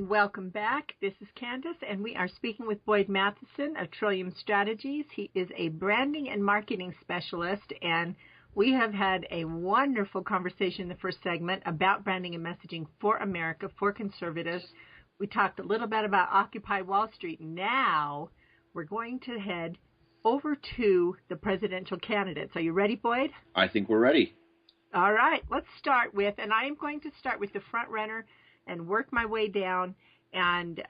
and welcome back. This is Candace, and we are speaking with Boyd Matheson of Trillium Strategies. He is a branding and marketing specialist, and we have had a wonderful conversation in the first segment about branding and messaging for America, for conservatives. We talked a little bit about Occupy Wall Street. Now we're going to head over to the presidential candidates. Are you ready, Boyd? I think we're ready. All right, let's start with, and I am going to start with the front runner and work my way down, and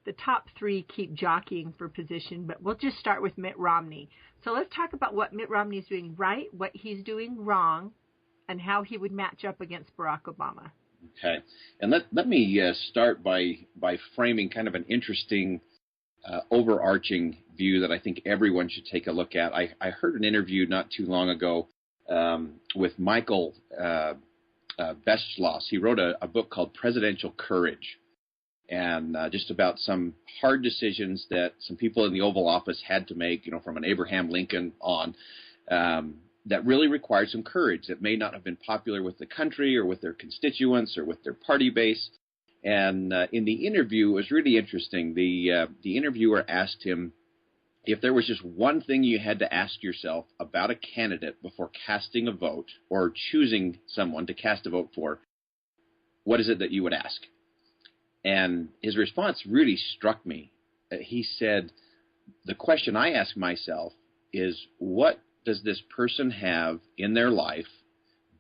the top three keep jockeying for position, but we'll just start with Mitt Romney. So let's talk about what Mitt Romney is doing right, what he's doing wrong, and how he would match up against Barack Obama. Okay, and let me start by framing kind of an interesting overarching view that I think everyone should take a look at. I heard an interview not too long ago with Michael Beschloss. He wrote a book called Presidential Courage, and just about some hard decisions that some people in the Oval Office had to make, from an Abraham Lincoln on, that really required some courage that may not have been popular with the country or with their constituents or with their party base. And in the interview, it was really interesting. The interviewer asked him, if there was just one thing you had to ask yourself about a candidate before casting a vote or choosing someone to cast a vote for, what is it that you would ask? And his response really struck me. He said, the question I ask myself is, what does this person have in their life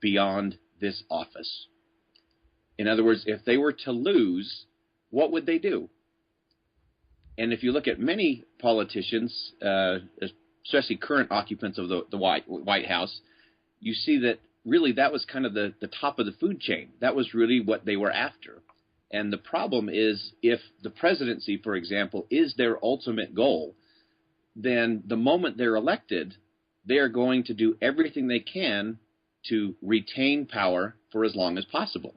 beyond this office? In other words, if they were to lose, what would they do? And if you look at many politicians, especially current occupants of the White House, you see that really that was kind of the top of the food chain. That was really what they were after. And the problem is, if the presidency, for example, is their ultimate goal, then the moment they're elected, they are going to do everything they can to retain power for as long as possible.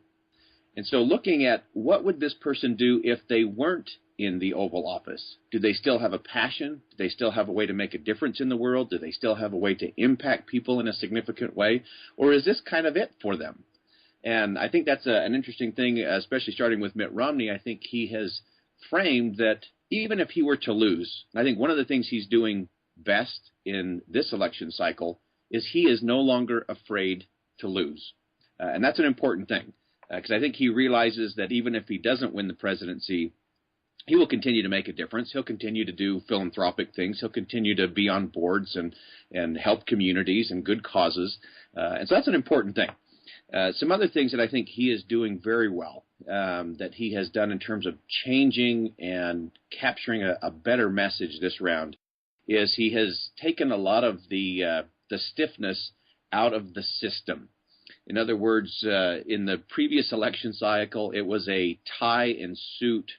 And so looking at what would this person do if they weren't in the Oval Office? Do they still have a passion? Do they still have a way to make a difference in the world? Do they still have a way to impact people in a significant way? Or is this kind of it for them? And I think that's an interesting thing, especially starting with Mitt Romney. I think he has framed that even if he were to lose, I think one of the things he's doing best in this election cycle is he is no longer afraid to lose. And that's an important thing, because I think he realizes that even if he doesn't win the presidency, he will continue to make a difference. He'll continue to do philanthropic things. He'll continue to be on boards and help communities and good causes. And so that's an important thing. Some other things that I think he is doing very well, that he has done in terms of changing and capturing a better message this round, is he has taken a lot of the stiffness out of the system. In other words, in the previous election cycle, it was a tie and suit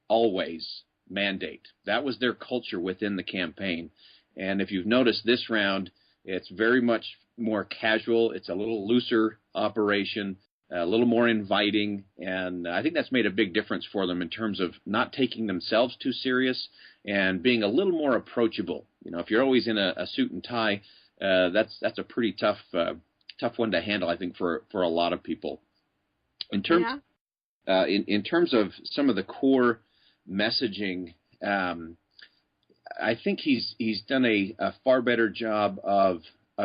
always mandate. That was their culture within the campaign. And if you've noticed this round, it's very much more casual. It's a little looser operation, a little more inviting. And I think that's made a big difference for them in terms of not taking themselves too serious and being a little more approachable. If you're always in a suit and tie, that's a pretty tough one to handle, I think, for a lot of people. In terms of some of the core messaging, I think he's done a far better job of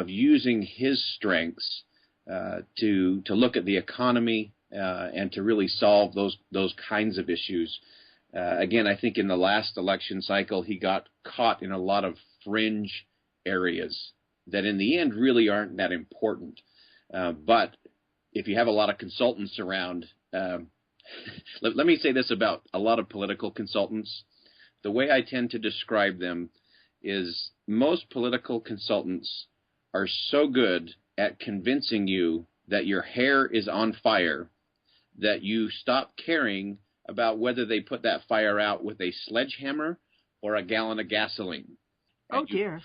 using his strengths to look at the economy and to really solve those kinds of issues. Again, I think in the last election cycle, he got caught in a lot of fringe areas that in the end really aren't that important. But if you have a lot of consultants around, let me say this about a lot of political consultants. The way I tend to describe them is most political consultants are so good at convincing you that your hair is on fire that you stop caring about whether they put that fire out with a sledgehammer or a gallon of gasoline. Dear.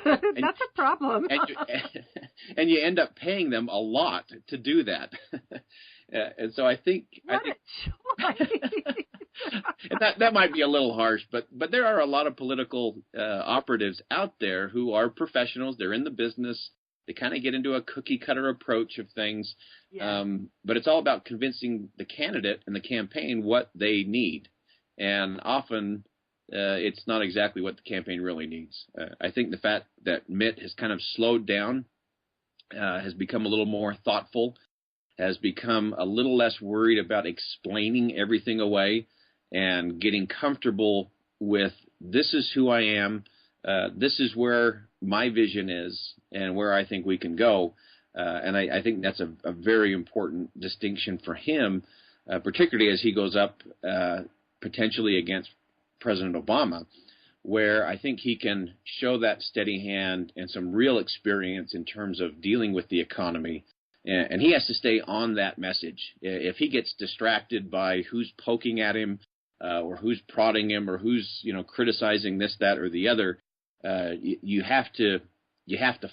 That's a problem. and you end up paying them a lot to do that. And so I think that might be a little harsh, but there are a lot of political operatives out there who are professionals. They're in the business. They kind of get into a cookie-cutter approach of things. Yeah. But it's all about convincing the candidate and the campaign what they need. And often it's not exactly what the campaign really needs. I think the fact that Mitt has kind of slowed down, has become a little more thoughtful, has become a little less worried about explaining everything away and getting comfortable with, this is who I am, this is where my vision is and where I think we can go. And I think that's a very important distinction for him, particularly as he goes up potentially against President Obama, where I think he can show that steady hand and some real experience in terms of dealing with the economy. And he has to stay on that message. If he gets distracted by who's poking at him or who's prodding him or who's criticizing this, that, or the other, you have to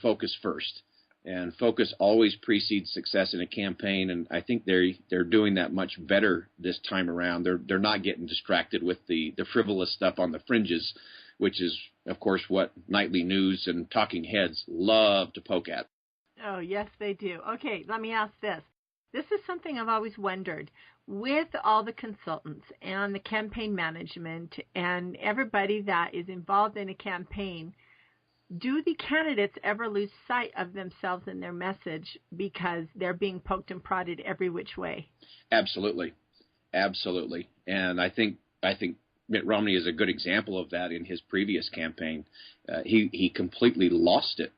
focus first. And focus always precedes success in a campaign, and I think they're doing that much better this time around. They're not getting distracted with the frivolous stuff on the fringes, which is, of course, what nightly news and talking heads love to poke at. Oh, yes, they do. Okay, let me ask this. This is something I've always wondered. With all the consultants and the campaign management and everybody that is involved in a campaign, do the candidates ever lose sight of themselves and their message because they're being poked and prodded every which way? Absolutely. Absolutely. And I think Mitt Romney is a good example of that in his previous campaign. He completely lost it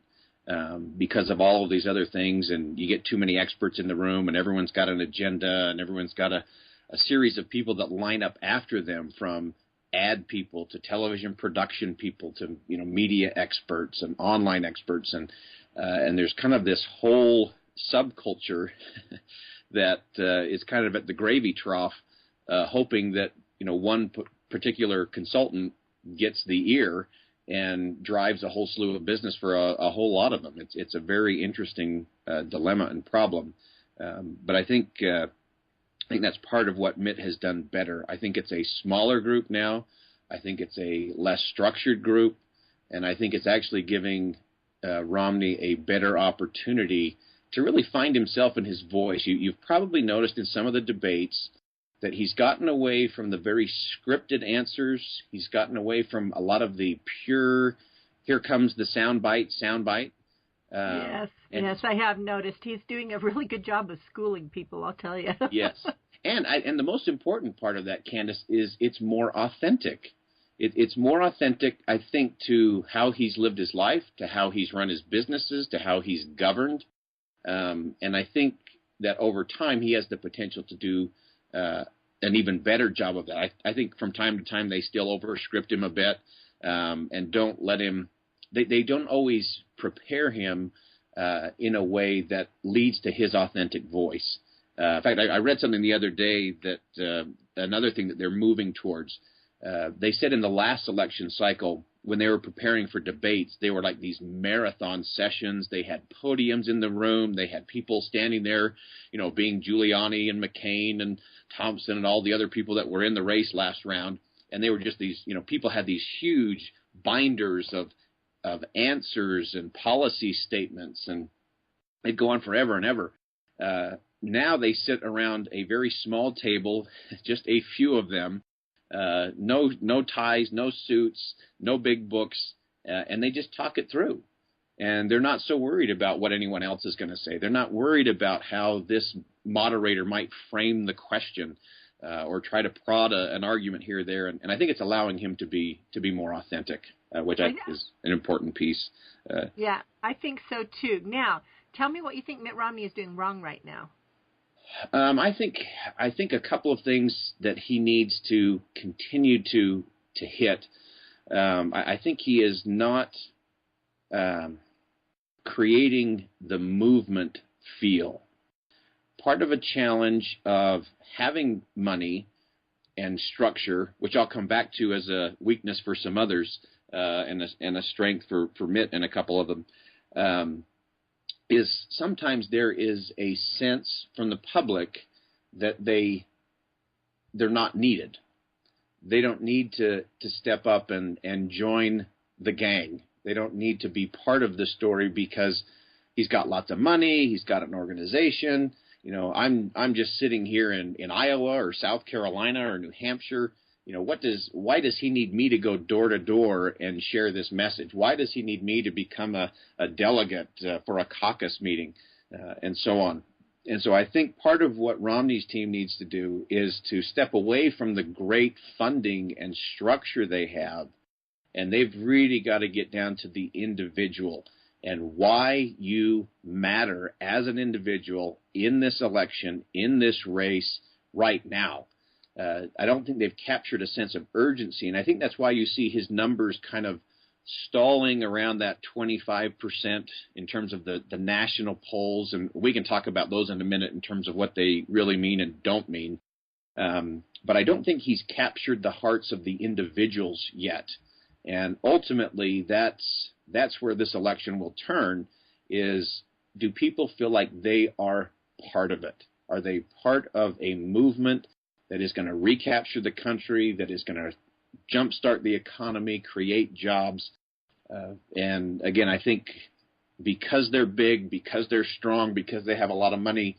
because of all of these other things, and you get too many experts in the room, and everyone's got an agenda, and everyone's got a series of people that line up after them, from ad people to television production people to media experts and online experts, and there's kind of this whole subculture that is kind of at the gravy trough, hoping that one particular consultant gets the ear and drives a whole slew of business for a whole lot of them. It's a very interesting dilemma and problem, but I think that's part of what Mitt has done better. I think it's a smaller group now. I think it's a less structured group, and I think it's actually giving Romney a better opportunity to really find himself and his voice. You've probably noticed in some of the debates that he's gotten away from the very scripted answers. He's gotten away from a lot of the pure, here comes the soundbite. Yes, I have noticed. He's doing a really good job of schooling people, I'll tell you. Yes. And the most important part of that, Candace, is it's more authentic. It's more authentic, I think, to how he's lived his life, to how he's run his businesses, to how he's governed. And I think that over time he has the potential to do an even better job of that. I think from time to time they still over-script him a bit and don't let him – they don't always prepare him in a way that leads to his authentic voice. In fact, I read something the other day that another thing that they're moving towards. They said in the last election cycle, when they were preparing for debates, they were like these marathon sessions. They had podiums in the room. They had people standing there, being Giuliani and McCain and Thompson and all the other people that were in the race last round. And they were just these, people had these huge binders of answers and policy statements, and they'd go on forever and ever. Now they sit around a very small table, just a few of them, no ties, no suits, no big books, and they just talk it through. And they're not so worried about what anyone else is going to say. They're not worried about how this moderator might frame the question or try to prod an argument here or there. And I think it's allowing him to be more authentic, which I think is an important piece. Yeah, I think so too. Now, tell me what you think Mitt Romney is doing wrong right now. I think a couple of things that he needs to continue to hit. I think he is not creating the movement feel. Part of a challenge of having money and structure, which I'll come back to as a weakness for some others and a strength for Mitt and a couple of them, is sometimes there is a sense from the public that they're not needed. They don't need to step up and join the gang. They don't need to be part of the story because, he's got lots of money, he's got an organization. I'm just sitting here in Iowa or South Carolina or New Hampshire. Why does he need me to go door to door and share this message? Why does he need me to become a delegate for a caucus meeting, and so on? And so I think part of what Romney's team needs to do is to step away from the great funding and structure they have, and they've really got to get down to the individual and why you matter as an individual in this election, in this race right now. I don't think they've captured a sense of urgency, and I think that's why you see his numbers kind of stalling around that 25% in terms of the national polls, and we can talk about those in a minute in terms of what they really mean and don't mean. But I don't think he's captured the hearts of the individuals yet, and ultimately that's where this election will turn, is do people feel like they are part of it? Are they part of a movement that is going to recapture the country, that is going to jumpstart the economy, create jobs? And again, I think because they're big, because they're strong, because they have a lot of money,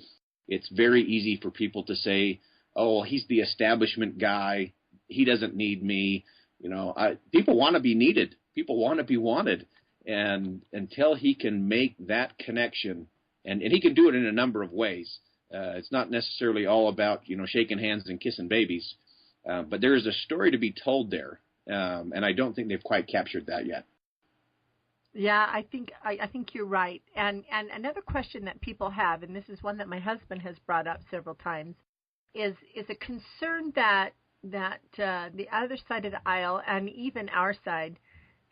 it's very easy for people to say, oh, he's the establishment guy, he doesn't need me. People want to be needed. People want to be wanted. And until he can make that connection, and he can do it in a number of ways. It's not necessarily all about, shaking hands and kissing babies. But there is a story to be told there. And I don't think they've quite captured that yet. Yeah, I think you're right. And another question that people have, and this is one that my husband has brought up several times, is a concern that the other side of the aisle and even our side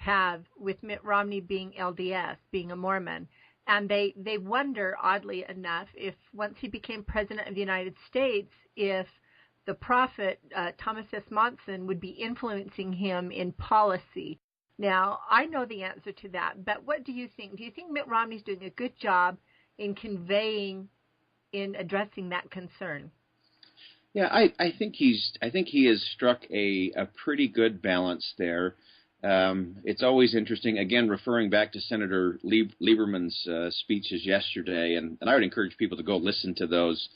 have with Mitt Romney being LDS, being a Mormon. And they wonder, oddly enough, if once he became president of the United States, if the prophet Thomas S. Monson would be influencing him in policy. Now, I know the answer to that, but what do you think? Do you think Mitt Romney's doing a good job in addressing that concern? Yeah, I think he has struck a pretty good balance there. It's always interesting, again, referring back to Senator Lieberman's speeches yesterday, and I would encourage people to go listen to those.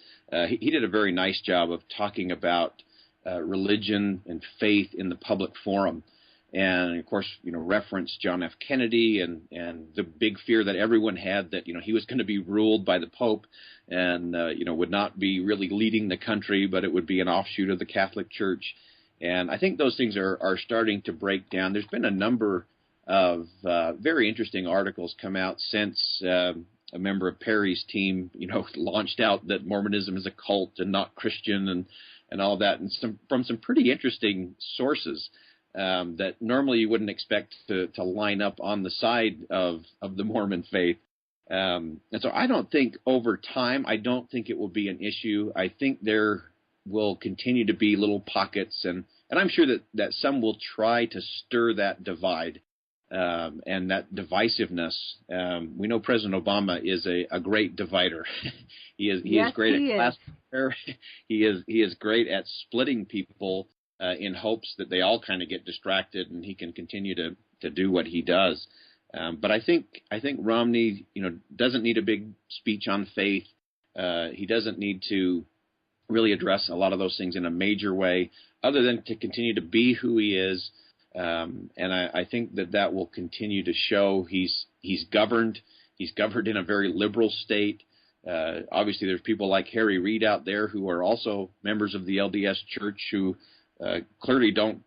He did a very nice job of talking about religion and faith in the public forum. And, of course, referenced John F. Kennedy and the big fear that everyone had that, he was going to be ruled by the Pope and, would not be really leading the country, but it would be an offshoot of the Catholic Church. And I think those things are starting to break down. There's been a number of very interesting articles come out since a member of Perry's team, launched out that Mormonism is a cult and not Christian and all that, and from some pretty interesting sources. That normally you wouldn't expect to line up on the side of the Mormon faith. And so I don't think over time, I don't think it will be an issue. I think there will continue to be little pockets, and I'm sure that some will try to stir that divide and that divisiveness. We know President Obama is a great divider. He is great at class warfare. He is great at splitting people in hopes that they all kind of get distracted and he can continue to do what he does. But I think Romney, doesn't need a big speech on faith. He doesn't need to really address a lot of those things in a major way, other than to continue to be who he is. And I think that will continue to show he's governed. He's governed in a very liberal state. Obviously, there's people like Harry Reid out there who are also members of the LDS Church who clearly don't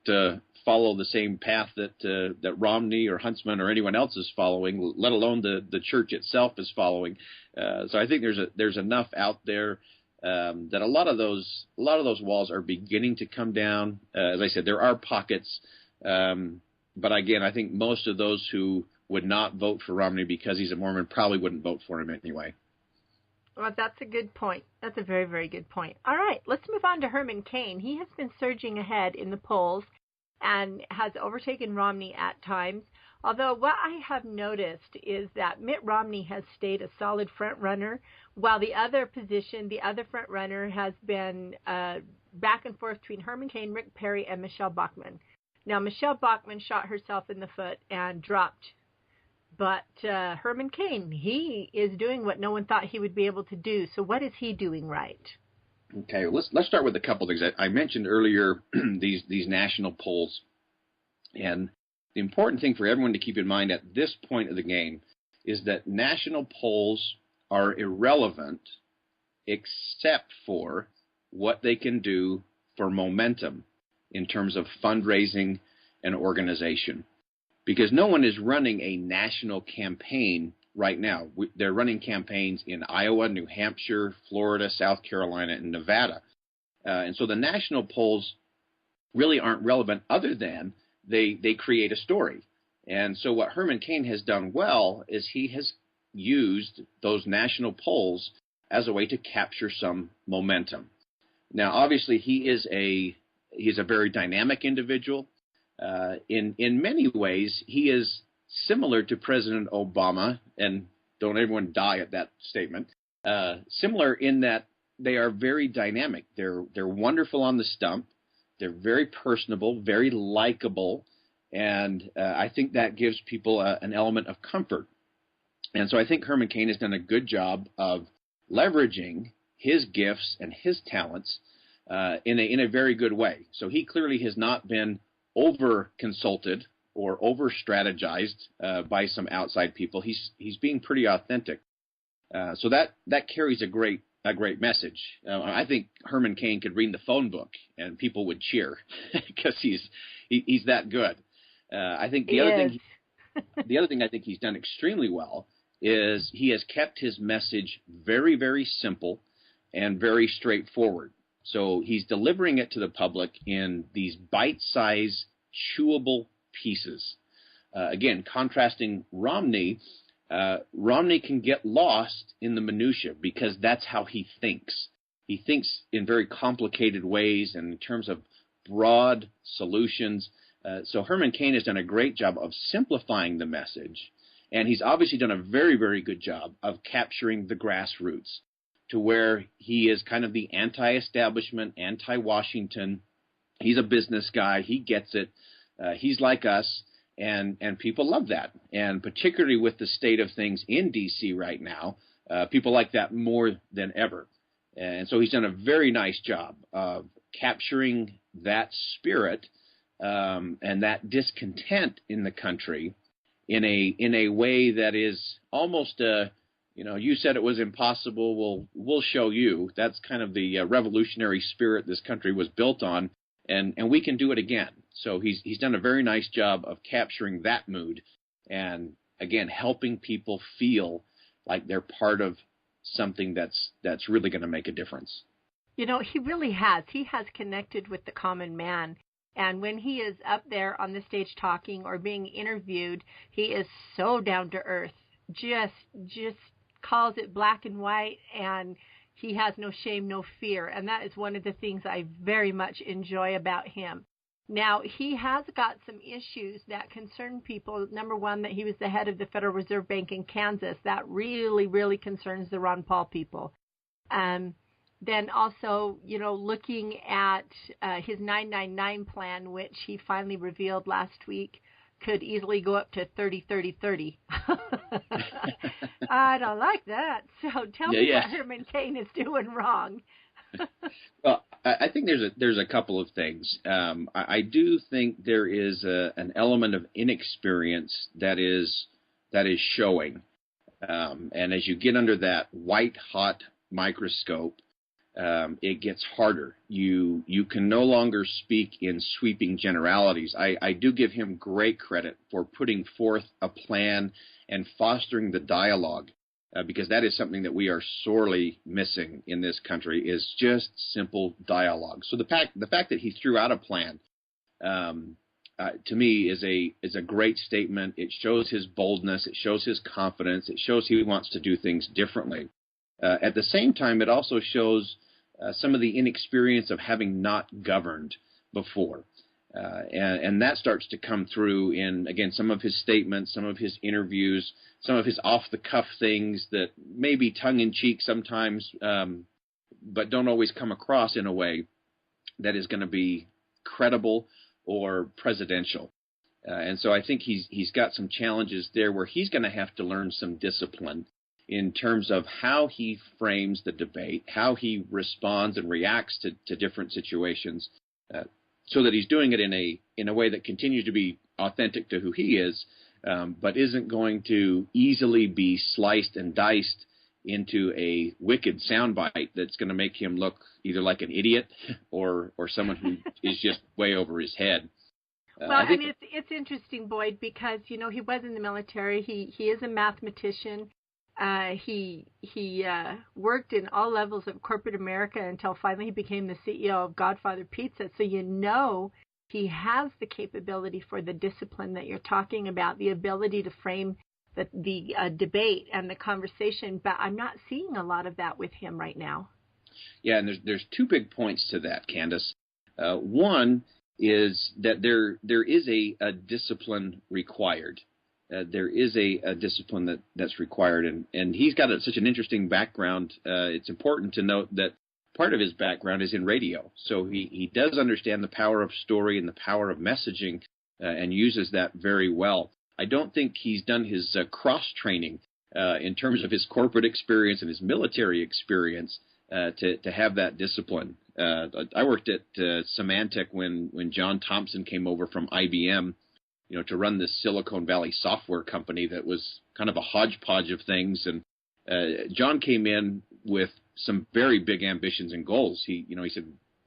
follow the same path that Romney or Huntsman or anyone else is following, let alone the church itself is following. So I think there's enough out there that a lot of those walls are beginning to come down. As I said, there are pockets, but again, I think most of those who would not vote for Romney because he's a Mormon probably wouldn't vote for him anyway. Well, that's a good point. That's a very, very good point. All right, let's move on to Herman Cain. He has been surging ahead in the polls and has overtaken Romney at times. Although what I have noticed is that Mitt Romney has stayed a solid front runner, while the other front runner has been back and forth between Herman Cain, Rick Perry, and Michelle Bachmann. Now, Michelle Bachmann shot herself in the foot and dropped But Herman Cain, he is doing what no one thought he would be able to do. So what is he doing right? Okay, let's start with a couple things. I mentioned earlier these national polls, and the important thing for everyone to keep in mind at this point of the game is that national polls are irrelevant except for what they can do for momentum in terms of fundraising and organization. Because no one is running a national campaign right now. They're running campaigns in Iowa, New Hampshire, Florida, South Carolina, and Nevada. And so the national polls really aren't relevant other than they create a story. And so what Herman Cain has done well is he has used those national polls as a way to capture some momentum. Now, obviously, he's a very dynamic individual. In many ways, he is similar to President Obama, and don't everyone die at that statement, similar in that they are very dynamic. They're wonderful on the stump. They're very personable, very likable, and I think that gives people an element of comfort. And so I think Herman Cain has done a good job of leveraging his gifts and his talents in a very good way. So he clearly has not been over-consulted or over-strategized by some outside people. He's being pretty authentic. So that carries a great message. I think Herman Cain could read the phone book and people would cheer because he's that good. I think the other thing I think he's done extremely well is he has kept his message very, very simple and very straightforward. So he's delivering it to the public in these bite-sized, chewable pieces. Again, contrasting Romney, Romney can get lost in the minutia because that's how he thinks. He thinks in very complicated ways and in terms of broad solutions. So Herman Cain has done a great job of simplifying the message, and he's obviously done a very, very good job of capturing the grassroots to where he is kind of the anti-establishment, anti-Washington. He's a business guy. He gets it. He's like us, and people love that. And particularly with the state of things in D.C. right now, people like that more than ever. And so he's done a very nice job of capturing that spirit and that discontent in the country in a way that is almost you said it was impossible. We'll show you. That's kind of the revolutionary spirit this country was built on, and we can do it again. So he's done a very nice job of capturing that mood, and again helping people feel like they're part of something that's really going to make a difference. You know, he really has. He has connected with the common man. And when he is up there on the stage talking or being interviewed, he is so down to earth. Just calls it black and white, and he has no shame, no fear. And that is one of the things I very much enjoy about him. Now, he has got some issues that concern people. Number one, that he was the head of the Federal Reserve Bank in Kansas. That really, really concerns the Ron Paul people. Then also, looking at his 999 plan, which he finally revealed last week, could easily go up to 30-30-30. I don't like that. So tell me what Herman Cain is doing wrong. Well, I think there's a couple of things. I do think there is an element of inexperience that is showing, and as you get under that white hot microscope, it gets harder. You can no longer speak in sweeping generalities. I do give him great credit for putting forth a plan and fostering the dialogue, because that is something that we are sorely missing in this country, is just simple dialogue. So the fact that he threw out a plan, to me, is a great statement. It shows his boldness. It shows his confidence. It shows he wants to do things differently. At the same time, it also shows some of the inexperience of having not governed before. And that starts to come through in, again, some of his statements, some of his interviews, some of his off-the-cuff things that may be tongue-in-cheek sometimes, but don't always come across in a way that is going to be credible or presidential. And so I think he's got some challenges there where he's going to have to learn some discipline in terms of how he frames the debate, how he responds and reacts to different situations, so that he's doing it in a way that continues to be authentic to who he is, but isn't going to easily be sliced and diced into a wicked soundbite that's going to make him look either like an idiot or someone who is just way over his head. Well, I mean, it's interesting, Boyd, because, you know, he was in the military. He is a mathematician. He worked in all levels of corporate America until finally he became the CEO of Godfather Pizza. So, you know, he has the capability for the discipline that you're talking about, the ability to frame the debate and the conversation. But I'm not seeing a lot of that with him right now. Yeah, and there's two big points to that, Candace. One is that there is a discipline required. There is a discipline that's required, and he's got such an interesting background. It's important to note that part of his background is in radio, so he does understand the power of story and the power of messaging, and uses that very well. I don't think he's done his cross-training in terms of his corporate experience and his military experience to have that discipline. I worked at Symantec when John Thompson came over from IBM, you know, to run this Silicon Valley software company that was kind of a hodgepodge of things. And John came in with some very big ambitions and goals. He said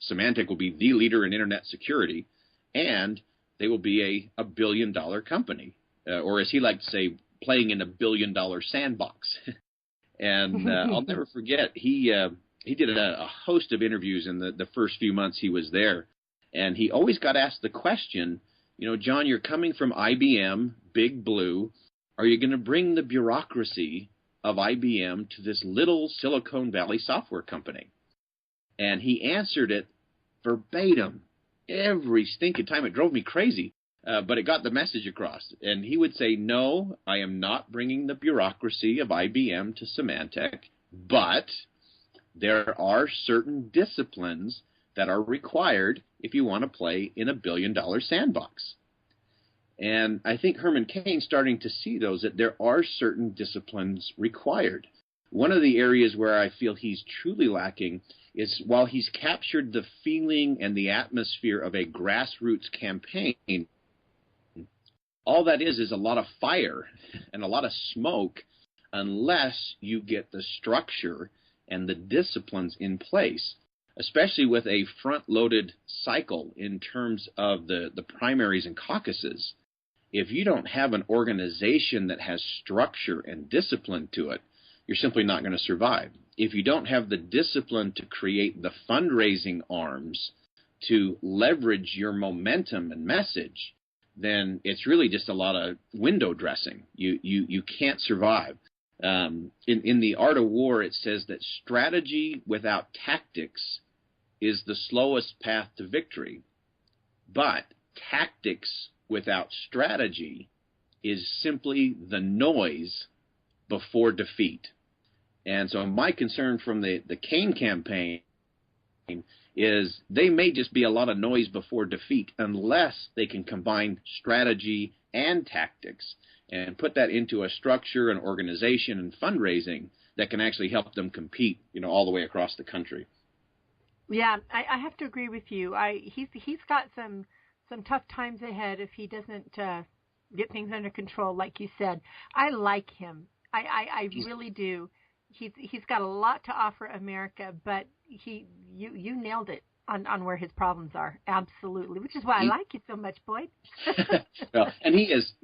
Symantec will be the leader in internet security, and they will be a $1 billion company, or as he liked to say, playing in a $1 billion sandbox. And I'll never forget, he did a host of interviews in the first few months he was there, and he always got asked the question, you know, John, you're coming from IBM, Big Blue. Are you going to bring the bureaucracy of IBM to this little Silicon Valley software company? And he answered it verbatim every stinking time. It drove me crazy, but it got the message across. And he would say, no, I am not bringing the bureaucracy of IBM to Symantec, but there are certain disciplines that are required if you want to play in a $1 billion sandbox. And I think Herman Cain's starting to see those, that there are certain disciplines required. One of the areas where I feel he's truly lacking is while he's captured the feeling and the atmosphere of a grassroots campaign, all that is a lot of fire and a lot of smoke unless you get the structure and the disciplines in place, especially with a front-loaded cycle in terms of the primaries and caucuses. If you don't have an organization that has structure and discipline to it, you're simply not going to survive. If you don't have the discipline to create the fundraising arms to leverage your momentum and message, then it's really just a lot of window dressing. You can't survive. In The Art of War, it says that strategy without tactics is the slowest path to victory, but tactics without strategy is simply the noise before defeat. And so my concern from the Cain campaign is they may just be a lot of noise before defeat unless they can combine strategy and tactics and put that into a structure and organization and fundraising that can actually help them compete, you know, all the way across the country. Yeah, I have to agree with you. He's got some tough times ahead if he doesn't get things under control, like you said. I like him. I really do. He's got a lot to offer America, but you nailed it on where his problems are. Absolutely, which is why I like you so much, Boyd. Well, and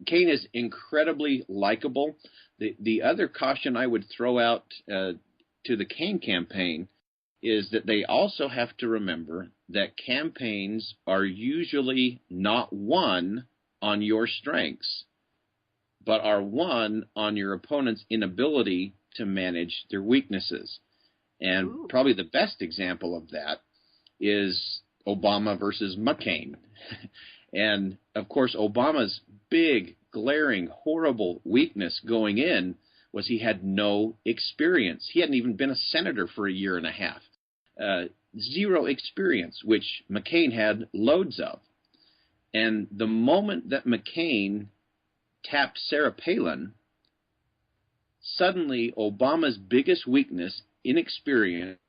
Cain is incredibly likable. The other caution I would throw out to the Cain campaign is that they also have to remember that campaigns are usually not won on your strengths, but are won on your opponent's inability to manage their weaknesses. And Ooh. Probably the best example of that is Obama versus Mccain. And, of course, Obama's big, glaring, horrible weakness going in was he had no experience. He hadn't even been a senator for a year and a half. Zero experience, which McCain had loads of. And the moment that McCain tapped Sarah Palin, suddenly Obama's biggest weakness, inexperience,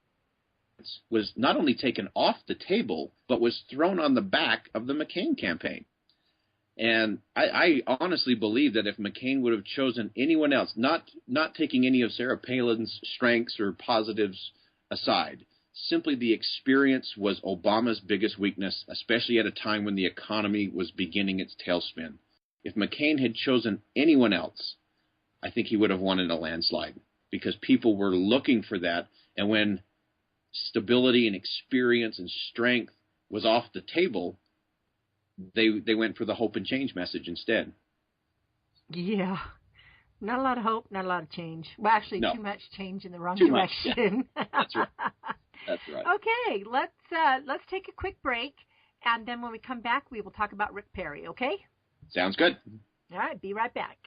was not only taken off the table, but was thrown on the back of the McCain campaign. And I honestly believe that if McCain would have chosen anyone else, not taking any of Sarah Palin's strengths or positives aside, simply the experience was Obama's biggest weakness, especially at a time when the economy was beginning its tailspin. If McCain had chosen anyone else, I think he would have won in a landslide, because people were looking for that. And when stability and experience and strength was off the table, they went for the hope and change message instead. Yeah. Not a lot of hope, not a lot of change. Well, actually, No. Too much change in the wrong Too direction. Much. Yeah. That's right. That's right. Okay, let's take a quick break, and then when we come back, we will talk about Rick Perry, okay? Sounds good. All right, be right back.